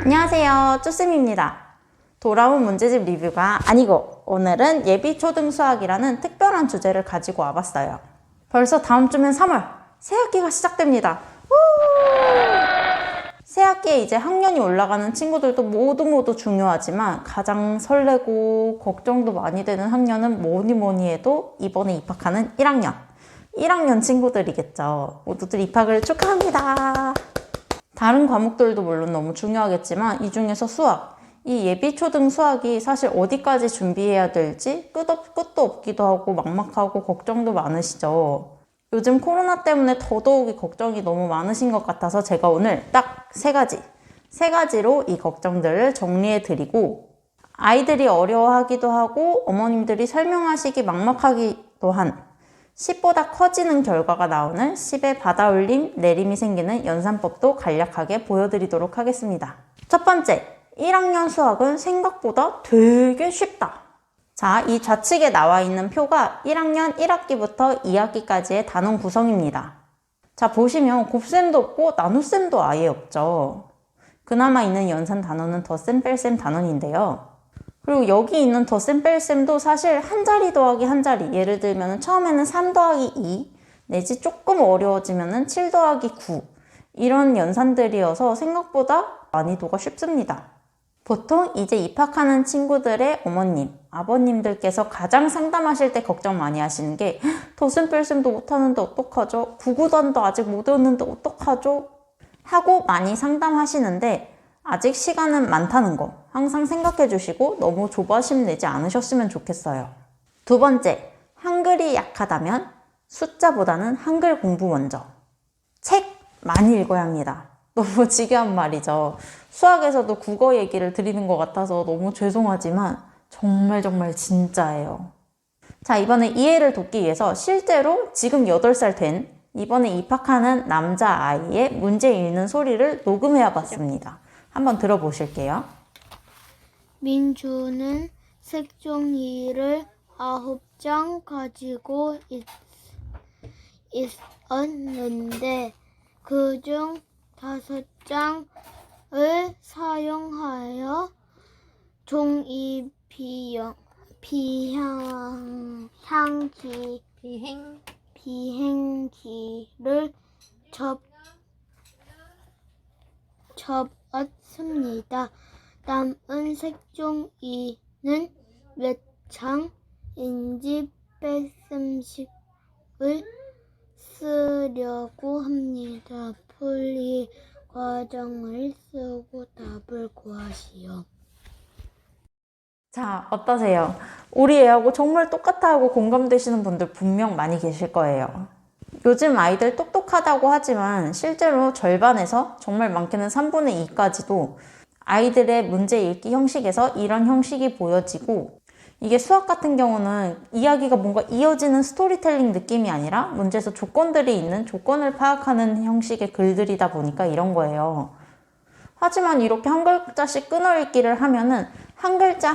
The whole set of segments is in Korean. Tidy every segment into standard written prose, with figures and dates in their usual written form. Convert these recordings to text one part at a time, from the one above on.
안녕하세요, 쭈쌤입니다. 돌아온 문제집 리뷰가 아니고 오늘은 예비초등수학이라는 특별한 주제를 가지고 와봤어요. 벌써 다음 주면 3월, 새학기가 시작됩니다. 새학기에 이제 학년이 올라가는 친구들도 모두 중요하지만 가장 설레고 걱정도 많이 되는 학년은 뭐니 해도 이번에 입학하는 1학년 친구들이겠죠. 모두들 입학을 축하합니다. 다른 과목들도 물론 너무 중요하겠지만 이 중에서 수학, 이 예비초등 수학이 사실 어디까지 준비해야 될지 끝도 없기도 하고 막막하고 걱정도 많으시죠. 요즘 코로나 때문에 더더욱이 걱정이 너무 많으신 것 같아서 제가 오늘 딱 세 가지로 이 걱정들을 정리해 드리고, 아이들이 어려워하기도 하고 어머님들이 설명하시기 막막하기도 한 10보다 커지는 결과가 나오는 10의 받아올림, 내림이 생기는 연산법도 간략하게 보여드리도록 하겠습니다. 첫 번째, 1학년 수학은 생각보다 되게 쉽다. 자, 이 좌측에 나와 있는 표가 1학년 1학기부터 2학기까지의 단원 구성입니다. 자, 보시면 곱셈도 없고 나눗셈도 아예 없죠. 그나마 있는 연산 단원은 덧셈, 뺄셈 단원인데요. 그리고 여기 있는 덧셈, 뺄셈도 사실 한 자리 더하기 한 자리, 예를 들면 처음에는 3 더하기 2 내지 조금 어려워지면 7 더하기 9 이런 연산들이어서 생각보다 난이도가 쉽습니다. 보통 이제 입학하는 친구들의 어머님, 아버님들께서 가장 상담하실 때 걱정 많이 하시는 게 덧셈 뺄셈도 못하는데 어떡하죠? 구구단도 아직 못 외웠는데 어떡하죠? 하고 많이 상담하시는데, 아직 시간은 많다는 거 항상 생각해 주시고 너무 조바심 내지 않으셨으면 좋겠어요. 두 번째, 한글이 약하다면 숫자보다는 한글 공부 먼저. 책 많이 읽어야 합니다. 너무 지겨운 말이죠. 수학에서도 국어 얘기를 드리는 것 같아서 너무 죄송하지만 정말 진짜예요. 자, 이번에 이해를 돕기 위해서 실제로 지금 8살 된 이번에 입학하는 남자아이의 문제 읽는 소리를 녹음해 봤습니다. 한번 들어보실게요. 민주는 색종이를 9장 가지고 있었는데 그중 5장을 사용하여 종이 비행기를 접었습니다. 남은 색종이는 몇 장인지 뺄셈식을 쓰려고 합니다. 풀이 과정을 쓰고 답을 구하시오. 자, 어떠세요? 우리 애하고 정말 똑같아 하고 공감되시는 분들 분명 많이 계실 거예요. 요즘 아이들 똑똑하다고 하지만 실제로 절반에서 정말 많게는 3분의 2까지도 아이들의 문제 읽기 형식에서 이런 형식이 보여지고, 이게 수학 같은 경우는 이야기가 뭔가 이어지는 스토리텔링 느낌이 아니라 문제에서 조건들이 있는 조건을 파악하는 형식의 글들이다 보니까 이런 거예요. 하지만 이렇게 한 글자씩 끊어읽기를 하면은 한 글자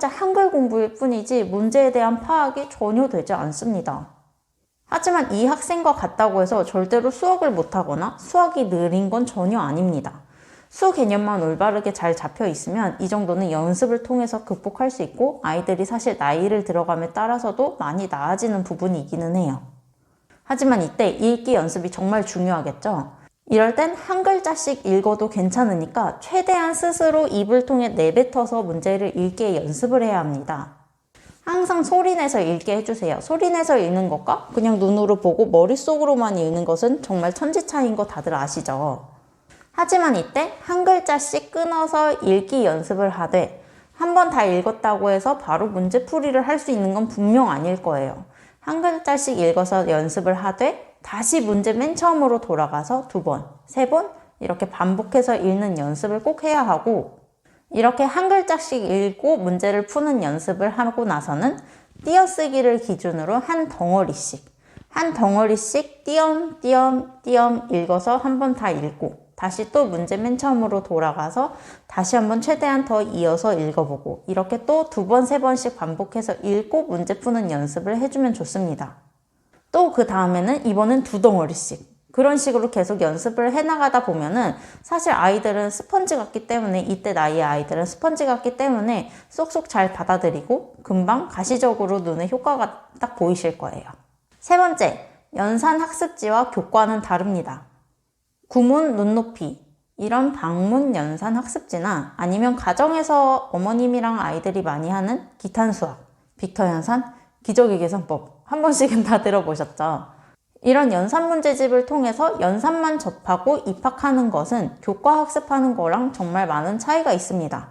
한글 공부일 뿐이지 문제에 대한 파악이 전혀 되지 않습니다. 하지만 이 학생과 같다고 해서 절대로 수학을 못하거나 수학이 느린 건 전혀 아닙니다. 수 개념만 올바르게 잘 잡혀 있으면 이 정도는 연습을 통해서 극복할 수 있고, 아이들이 사실 나이를 들어감에 따라서도 많이 나아지는 부분이기는 해요. 하지만 이때 읽기 연습이 정말 중요하겠죠? 이럴 땐 한 글자씩 읽어도 괜찮으니까 최대한 스스로 입을 통해 내뱉어서 문제를 읽기에 연습을 해야 합니다. 항상 소리내서 읽게 해주세요. 소리내서 읽는 것과 그냥 눈으로 보고 머릿속으로만 읽는 것은 정말 천지차이인 거 다들 아시죠? 하지만 이때 한 글자씩 끊어서 읽기 연습을 하되, 한 번 다 읽었다고 해서 바로 문제풀이를 할 수 있는 건 분명 아닐 거예요. 한 글자씩 읽어서 연습을 하되 다시 문제 맨 처음으로 돌아가서 2번, 3번 이렇게 반복해서 읽는 연습을 꼭 해야 하고, 이렇게 한 글자씩 읽고 문제를 푸는 연습을 하고 나서는 띄어쓰기를 기준으로 한 덩어리씩 띄엄 읽어서 한 번 다 읽고, 다시 또 문제 맨 처음으로 돌아가서 다시 한번 최대한 더 이어서 읽어보고, 이렇게 또 2번, 3번씩 반복해서 읽고 문제 푸는 연습을 해주면 좋습니다. 또 그 다음에는 이번엔 2덩어리씩, 그런 식으로 계속 연습을 해나가다 보면은 사실 아이들은 스펀지 같기 때문에 이때 나이의 아이들은 스펀지 같기 때문에 쏙쏙 잘 받아들이고 금방 가시적으로 눈에 효과가 딱 보이실 거예요. 세 번째, 연산 학습지와 교과는 다릅니다. 구문 눈높이 이런 방문 연산 학습지나 아니면 가정에서 어머님이랑 아이들이 많이 하는 기탄 수학, 빅터 연산, 기저귀 계산법 한 번씩은 다 들어보셨죠? 이런 연산 문제집을 통해서 연산만 접하고 입학하는 것은 교과 학습하는 거랑 정말 많은 차이가 있습니다.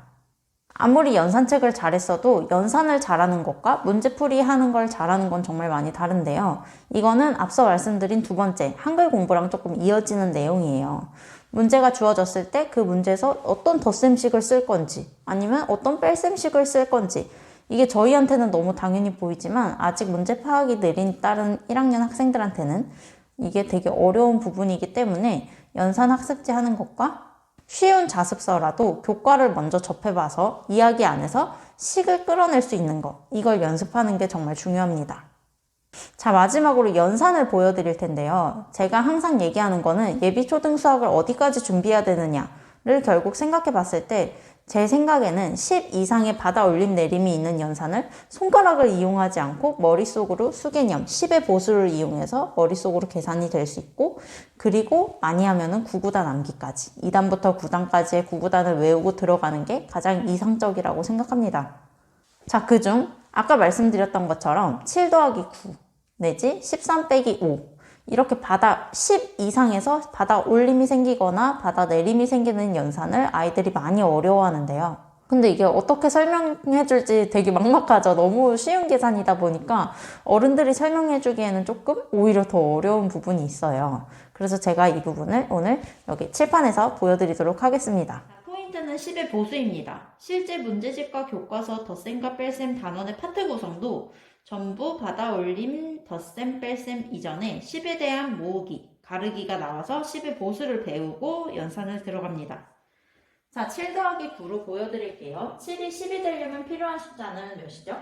아무리 연산책을 잘했어도 연산을 잘하는 것과 문제풀이 하는 걸 잘하는 건 정말 많이 다른데요. 이거는 앞서 말씀드린 두 번째, 한글 공부랑 조금 이어지는 내용이에요. 문제가 주어졌을 때 그 문제에서 어떤 덧셈식을 쓸 건지 아니면 어떤 뺄셈식을 쓸 건지 이게 저희한테는 너무 당연히 보이지만 아직 문제 파악이 느린 다른 1학년 학생들한테는 이게 되게 어려운 부분이기 때문에 연산 학습지 하는 것과 쉬운 자습서라도 교과를 먼저 접해봐서 이야기 안에서 식을 끌어낼 수 있는 것, 이걸 연습하는 게 정말 중요합니다. 자, 마지막으로 연산을 보여드릴 텐데요. 제가 항상 얘기하는 거는 예비 초등 수학을 어디까지 준비해야 되느냐를 결국 생각해 봤을 때 제 생각에는 10 이상의 받아 올림 내림이 있는 연산을 손가락을 이용하지 않고 머릿속으로 수개념, 10의 보수를 이용해서 머릿속으로 계산이 될 수 있고 그리고 많이 하면은 9구단 암기까지 2단부터 9단까지의 9구단을 외우고 들어가는 게 가장 이상적이라고 생각합니다. 자, 그중 아까 말씀드렸던 것처럼 7 더하기 9 내지 13 빼기 5 이렇게 받아 10 이상에서 받아 올림이 생기거나 받아 내림이 생기는 연산을 아이들이 많이 어려워하는데요. 근데 이게 어떻게 설명해 줄지 되게 막막하죠. 너무 쉬운 계산이다 보니까 어른들이 설명해 주기에는 조금 오히려 더 어려운 부분이 있어요. 그래서 제가 이 부분을 오늘 여기 칠판에서 보여드리도록 하겠습니다. 포인트는 10의 보수입니다. 실제 문제집과 교과서 덧셈과 뺄셈 단원의 파트 구성도 전부 받아 올림, 덧셈, 뺄셈 이전에 10에 대한 모으기, 가르기가 나와서 10의 보수를 배우고 연산을 들어갑니다. 자, 7 더하기 9로 보여드릴게요. 7이 10이 되려면 필요한 숫자는 몇이죠?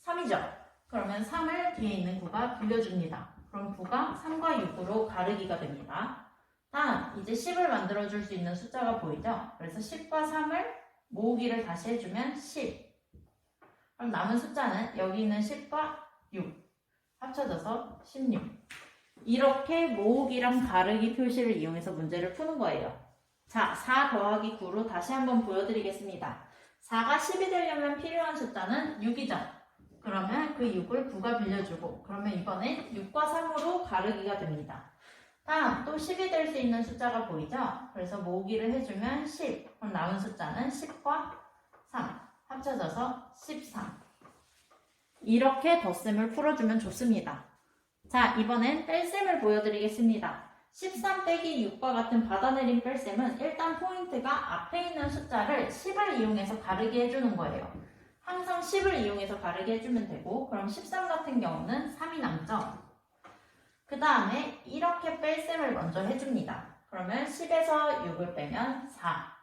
3이죠. 그러면 3을 뒤에 있는 9가 빌려줍니다. 그럼 9가 3과 6으로 가르기가 됩니다. 다음, 이제 10을 만들어줄 수 있는 숫자가 보이죠? 그래서 10과 3을 모으기를 다시 해주면 10. 그럼 남은 숫자는 여기 있는 10과 6 합쳐져서 16. 이렇게 모으기랑 가르기 표시를 이용해서 문제를 푸는 거예요. 자, 4 더하기 9로 다시 한번 보여드리겠습니다. 4가 10이 되려면 필요한 숫자는 6이죠. 그러면 그 6을 9가 빌려주고 그러면 이번엔 6과 3으로 가르기가 됩니다. 다음 또 10이 될 수 있는 숫자가 보이죠? 그래서 모으기를 해주면 10. 그럼 남은 숫자는 10과 3 합쳐져서 13. 이렇게 덧셈을 풀어주면 좋습니다. 자, 이번엔 뺄셈을 보여드리겠습니다. 13 빼기 6과 같은 받아내린 뺄셈은 일단 포인트가 앞에 있는 숫자를 10을 이용해서 가르기 해주는 거예요. 항상 10을 이용해서 가르기 해주면 되고 그럼 13 같은 경우는 3이 남죠. 그 다음에 이렇게 뺄셈을 먼저 해줍니다. 그러면 10에서 6을 빼면 4.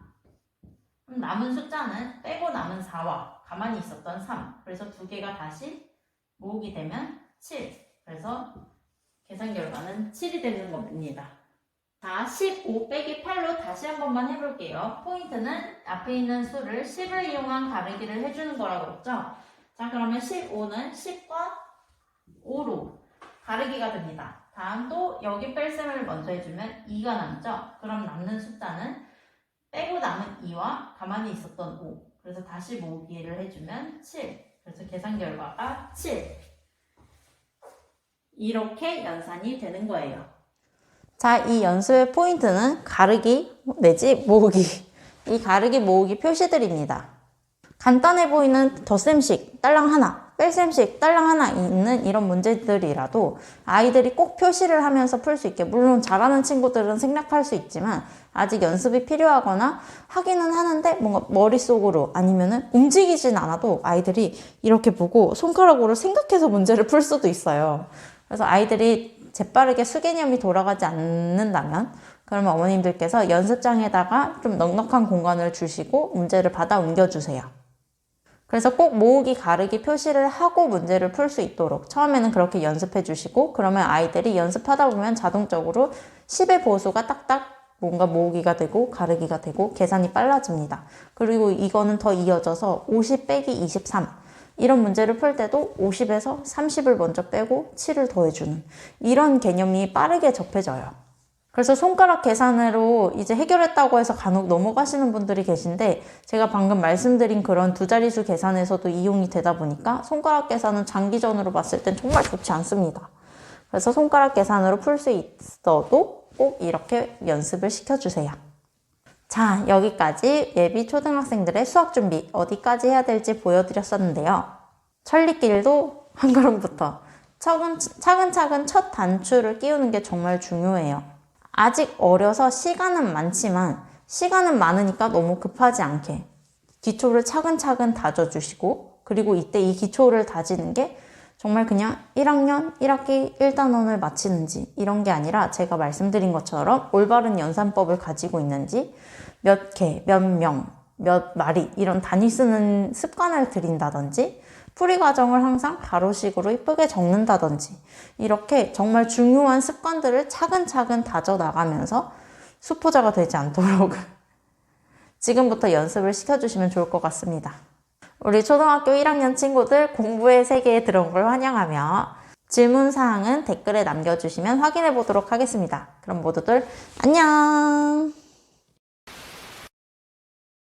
그럼 남은 숫자는 빼고 남은 4와 가만히 있었던 3. 그래서 두 개가 다시 모으게 되면 7. 그래서 계산 결과는 7이 되는 겁니다. 자, 15 빼기 8로 다시 한 번만 해볼게요. 포인트는 앞에 있는 수를 10을 이용한 가르기를 해주는 거라고 했죠? 자, 그러면 15는 10과 5로 가르기가 됩니다. 다음도 여기 뺄셈을 먼저 해주면 2가 남죠? 그럼 남는 숫자는 빼고 남은 2와 가만히 있었던 5. 그래서 다시 모으기를 해주면 7. 그래서 계산 결과가 7. 이렇게 연산이 되는 거예요. 자, 이 연습의 포인트는 가르기 내지 모으기. 이 가르기 모으기 표시들입니다. 간단해 보이는 덧셈식 딸랑 하나, 뺄셈식 딸랑 하나 있는 이런 문제들이라도 아이들이 꼭 표시를 하면서 풀 수 있게, 물론 잘하는 친구들은 생략할 수 있지만 아직 연습이 필요하거나 하기는 하는데 뭔가 머릿속으로 아니면은 움직이진 않아도 아이들이 이렇게 보고 손가락으로 생각해서 문제를 풀 수도 있어요. 그래서 아이들이 재빠르게 수개념이 돌아가지 않는다면 그러면 어머님들께서 연습장에다가 좀 넉넉한 공간을 주시고 문제를 받아 옮겨주세요. 그래서 꼭 모으기, 가르기 표시를 하고 문제를 풀 수 있도록 처음에는 그렇게 연습해 주시고, 그러면 아이들이 연습하다 보면 자동적으로 10의 보수가 딱딱 뭔가 모으기가 되고 가르기가 되고 계산이 빨라집니다. 그리고 이거는 더 이어져서 50 빼기 23 이런 문제를 풀 때도 50에서 30을 먼저 빼고 7을 더해주는 이런 개념이 빠르게 접해져요. 그래서 손가락 계산으로 이제 해결했다고 해서 간혹 넘어가시는 분들이 계신데, 제가 방금 말씀드린 그런 두 자릿수 계산에서도 이용이 되다 보니까 손가락 계산은 장기전으로 봤을 땐 정말 좋지 않습니다. 그래서 손가락 계산으로 풀 수 있어도 꼭 이렇게 연습을 시켜주세요. 자, 여기까지 예비 초등학생들의 수학 준비 어디까지 해야 될지 보여드렸었는데요. 천리길도 한 걸음부터 차근차근 첫 단추를 끼우는 게 정말 중요해요. 아직 어려서 시간은 많지만, 시간은 많으니까 너무 급하지 않게 기초를 차근차근 다져주시고, 그리고 이때 이 기초를 다지는 게 정말 그냥 1학년 1학기 1단원을 마치는지 이런 게 아니라, 제가 말씀드린 것처럼 올바른 연산법을 가지고 있는지, 몇 개, 몇 명, 몇 마리 이런 단위 쓰는 습관을 들인다든지, 풀이 과정을 항상 가로식으로 이쁘게 적는다든지, 이렇게 정말 중요한 습관들을 차근차근 다져나가면서 수포자가 되지 않도록 지금부터 연습을 시켜주시면 좋을 것 같습니다. 우리 초등학교 1학년 친구들 공부의 세계에 들어온 걸 환영하며, 질문사항은 댓글에 남겨주시면 확인해 보도록 하겠습니다. 그럼 모두들 안녕!